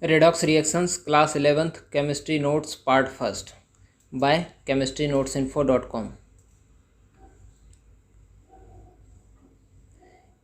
Redox reactions class 11th chemistry notes part 1st by chemistrynotesinfo.com.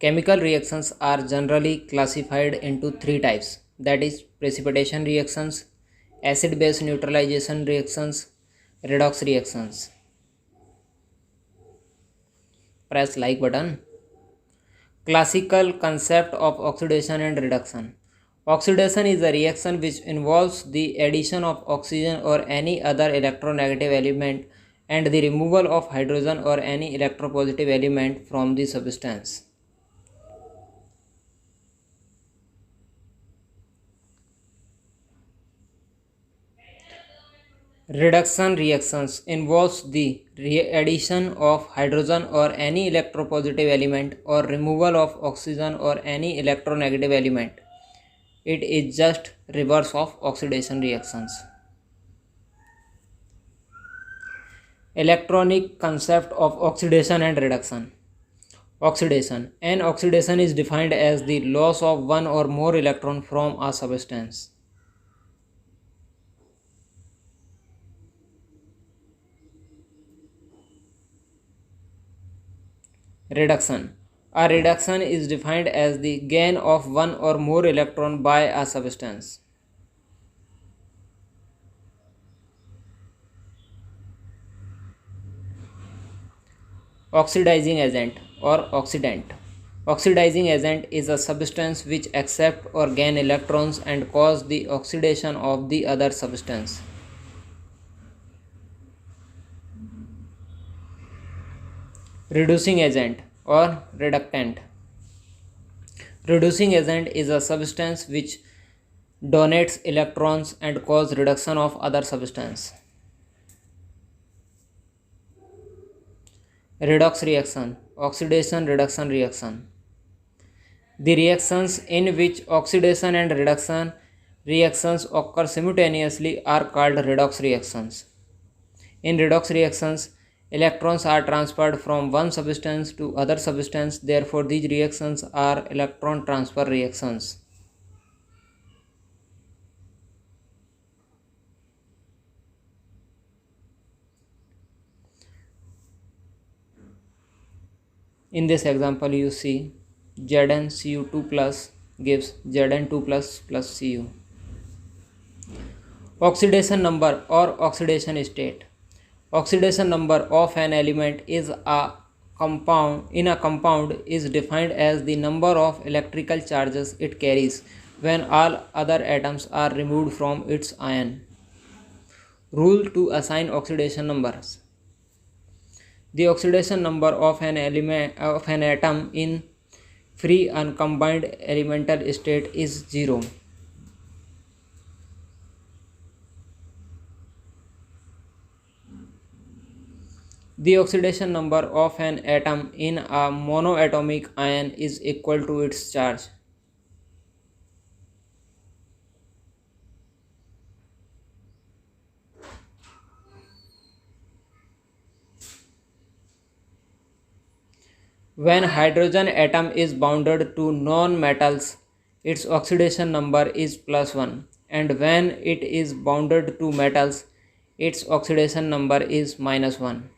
Chemical reactions are generally classified into three types, that is precipitation reactions, acid base neutralization reactions, redox reactions. Press like button. Classical concept of oxidation and reduction. Oxidation is a reaction which involves the addition of oxygen or any other electronegative element and the removal of hydrogen or any electropositive element from the substance. Reduction reactions involves the addition of hydrogen or any electropositive element or removal of oxygen or any electronegative element. It is just reverse of oxidation reactions. Electronic concept of oxidation and reduction. Oxidation. An oxidation is defined as the loss of one or more electron from a substance. Reduction. A reduction is defined as the gain of one or more electron by a substance. Oxidizing agent or oxidant. Oxidizing agent is a substance which accept or gain electrons and cause the oxidation of the other substance. Reducing agent or reductant. Reducing agent is a substance which donates electrons and cause reduction of other substance. Redox reaction, oxidation reduction reaction. The reactions in which oxidation and reduction reactions occur simultaneously are called redox reactions. In redox reactions, electrons are transferred from one substance to other substance, therefore these reactions are electron transfer reactions. In this example, you see ZnCu2 plus gives Zn2 plus Cu. Oxidation number or oxidation state. Oxidation number of an element is a compound is defined as the number of electrical charges it carries when all other atoms are removed from its ion. Rule to assign oxidation numbers. The oxidation number of an atom in free uncombined elemental state is 0. The oxidation number of an atom in a monoatomic ion is equal to its charge. When hydrogen atom is bounded to non-metals, its oxidation number is +1, and when it is bounded to metals, its oxidation number is -1.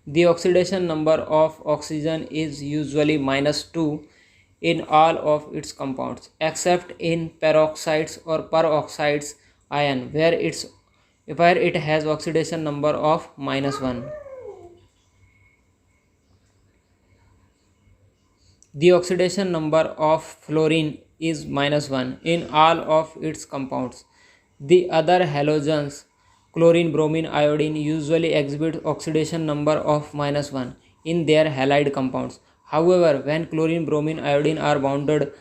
The oxidation number of oxygen is usually -2 in all of its compounds, except in peroxides or peroxides ion, where it has oxidation number of -1. The oxidation number of fluorine is -1 in all of its compounds. The other halogens, chlorine, bromine, iodine, usually exhibit oxidation number of -1 in their halide compounds. However, when chlorine, bromine, iodine are bounded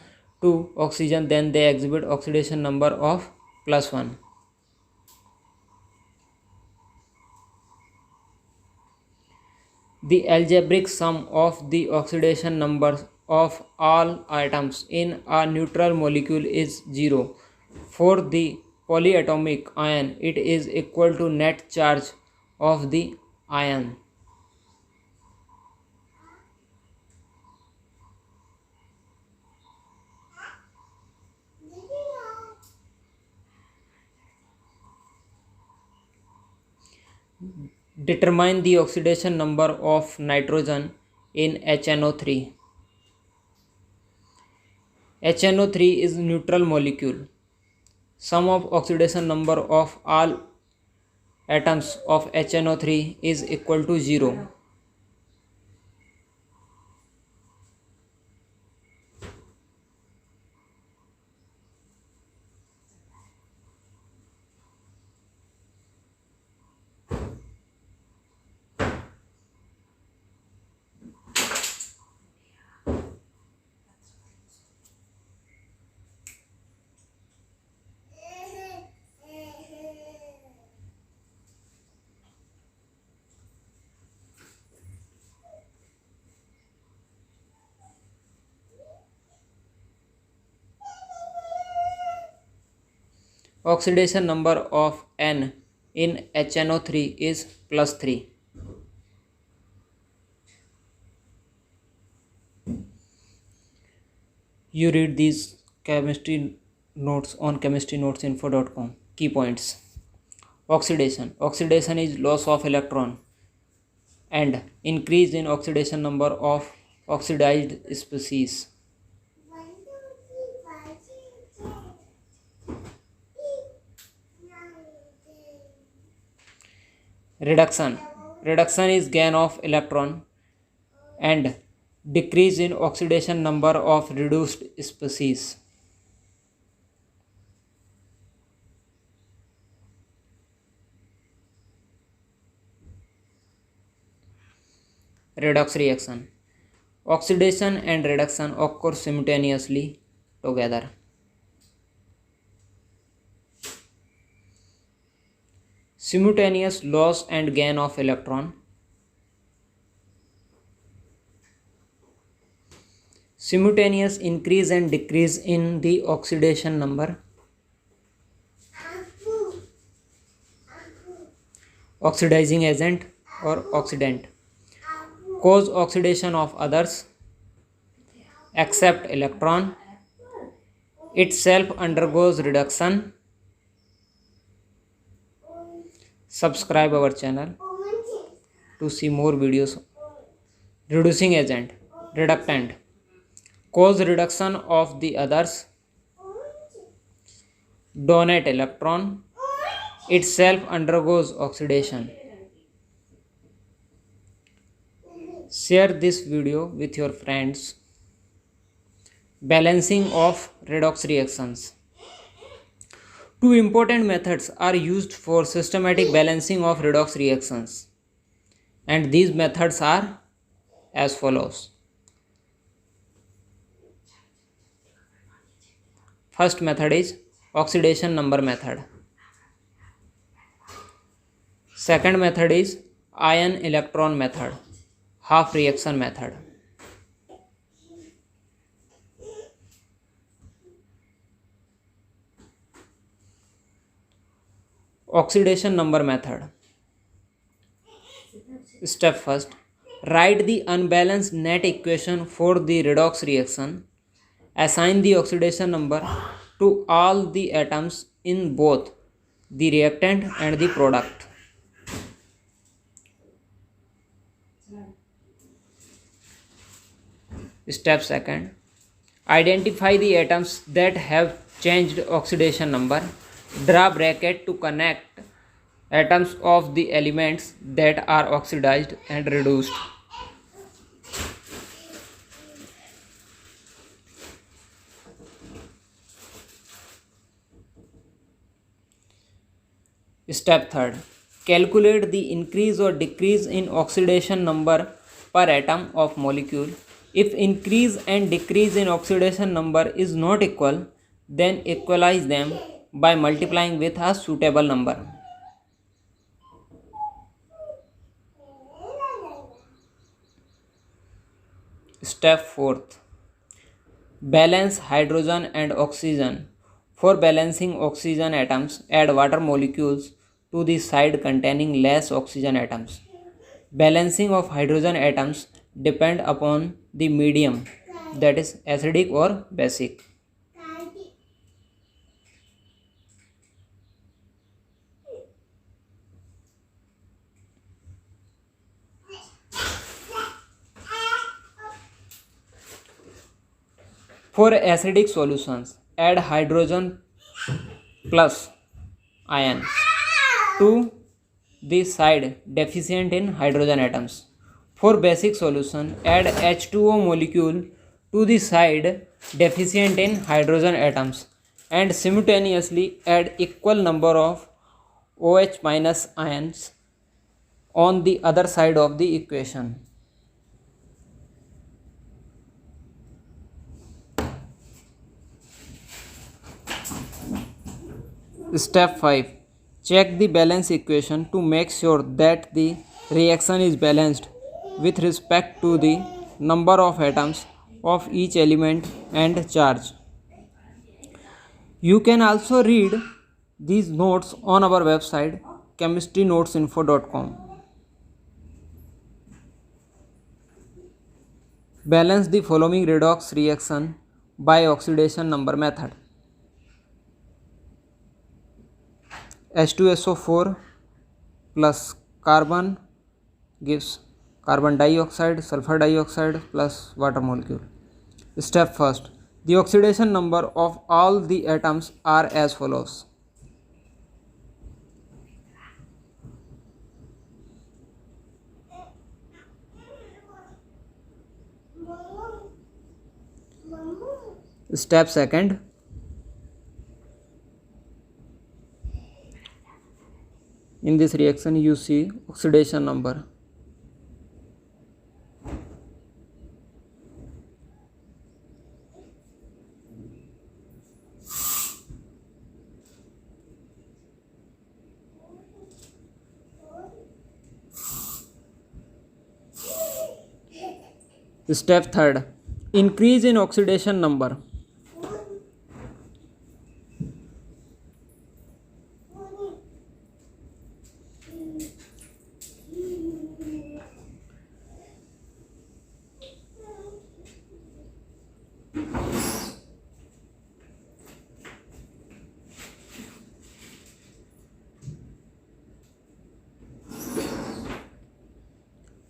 to oxygen, then they exhibit oxidation number of +1. The algebraic sum of the oxidation numbers of all atoms in a neutral molecule is 0. For the polyatomic ion, it is equal to net charge of the ion. Determine the oxidation number of nitrogen in HNO3. HNO3 is neutral molecule. Sum of oxidation number of all atoms of HNO3 is equal to 0. Oxidation number of N in HNO3 is +3. You read these chemistry notes on chemistrynotesinfo.com. Key points. Oxidation. Oxidation is loss of electron and increase in oxidation number of oxidized species. Reduction. Reduction is gain of electron and decrease in oxidation number of reduced species. Redox reaction. Oxidation and reduction occur simultaneously together. Simultaneous loss and gain of electron. Simultaneous increase and decrease in the oxidation number. Oxidizing agent or oxidant. Cause oxidation of others. Accept electron. Itself undergoes reduction. Subscribe our channel to see more videos. Reducing agent, reductant, cause reduction of the others. Donate electron, itself undergoes oxidation. Share this video with your friends. Balancing of redox reactions. Two important methods are used for systematic balancing of redox reactions, and these methods are as follows. First method is oxidation number method. Second method is ion electron method, half reaction method. Oxidation number method. Step first. Write the unbalanced net equation for the redox reaction. Assign the oxidation number to all the atoms in both the reactant and the product. Step second. Identify the atoms that have changed oxidation number. Draw bracket to connect atoms of the elements that are oxidized and reduced. Step third. Calculate the increase or decrease in oxidation number per atom of molecule. If increase and decrease in oxidation number is not equal, then equalize them by multiplying with a suitable number. Step fourth. Balance hydrogen and oxygen. For balancing oxygen atoms, add water molecules to the side containing less oxygen atoms. Balancing of hydrogen atoms depend upon the medium, that is acidic or basic. For acidic solutions, add hydrogen plus ions to the side deficient in hydrogen atoms. For basic solution, add H2O molecule to the side deficient in hydrogen atoms and simultaneously add equal number of OH minus ions on the other side of the equation. Step 5. Check the balance equation to make sure that the reaction is balanced with respect to the number of atoms of each element and charge. You can also read these notes on our website chemistrynotesinfo.com. Balance the following redox reaction by oxidation number method. H2SO4 plus carbon gives carbon dioxide, sulfur dioxide plus water molecule. Step first. The oxidation number of all the atoms are as follows. Step second. In this reaction you see oxidation number. Step third. Increase in oxidation number.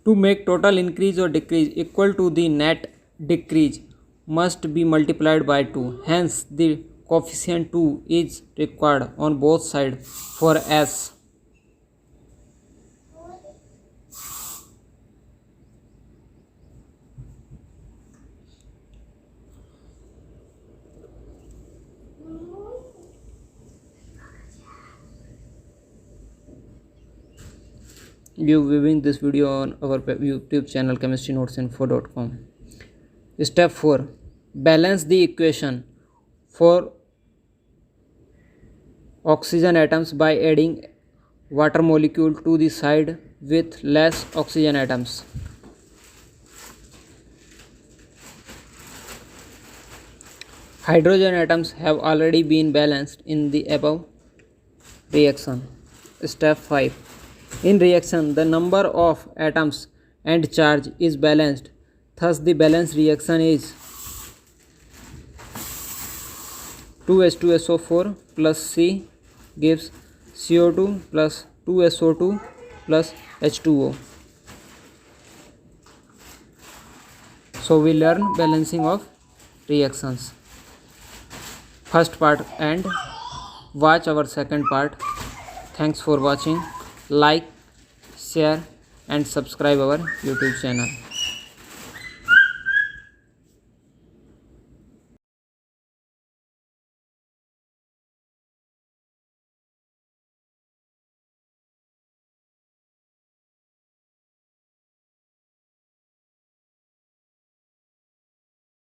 To make total increase or decrease equal to the net decrease must be multiplied by 2. Hence, the coefficient 2 is required on both sides for S. You viewing this video on our YouTube channel chemistrynotesinfo.com. Step 4. Balance the equation for oxygen atoms by adding water molecule to the side with less oxygen atoms. Hydrogen atoms have already been balanced in the above reaction. Step 5. In reaction, the number of atoms and charge is balanced. Thus, the balanced reaction is 2H2SO4 plus C gives CO2 plus 2SO2 plus H2O. So, we learn balancing of reactions. First part and watch our second part. Thanks for watching. Like, share and subscribe our YouTube channel.